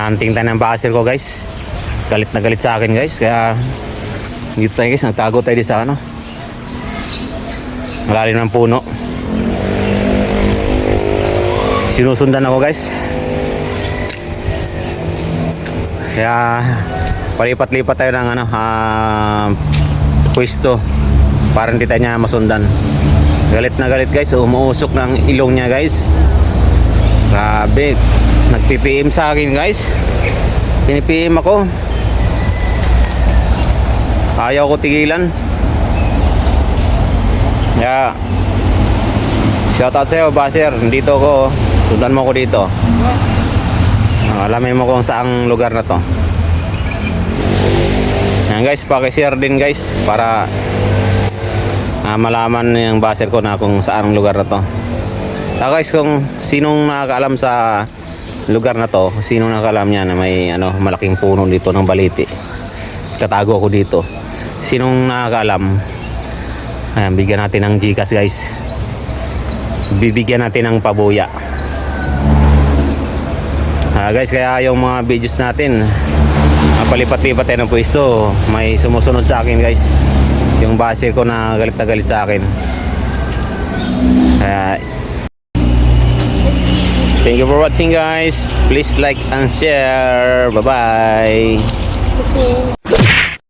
Hunting tayo ng baser ko guys. Galit na galit sa akin guys. Kaya dito tayo guys, nagtago tayo di sa ano, malalim ng puno. Sinusundan ako guys. Kaya palipat-lipat tayo ng ano, pwesto para hindi tayo niya masundan. Galit na galit guys, umuusok ng ilong niya guys. Grabe, nag-PPM sa akin guys. Pinipm ako, ayaw ko tigilan. Kaya shoutout sa'yo baser, nandito ako, sundan mo ko dito. Alamin mo kung saang lugar na to. Yan guys, pakishare din guys para malaman yung baser ko na kung saan lugar na to. Guys, kung sinong nakakaalam sa lugar na to, sinong nakakaalam niya na may ano, malaking puno dito ng baliti, katago ako dito. Sinong nakakaalam, ayan, bigyan natin ng Gcash guys. Bibigyan natin ng pabuya. Guys, kaya yung mga videos natin, palipat-lipat tayo ng pwesto. May sumusunod sa akin guys, yung baser ko na galit sa akin. Thank you for watching guys. Please like and share. Bye bye.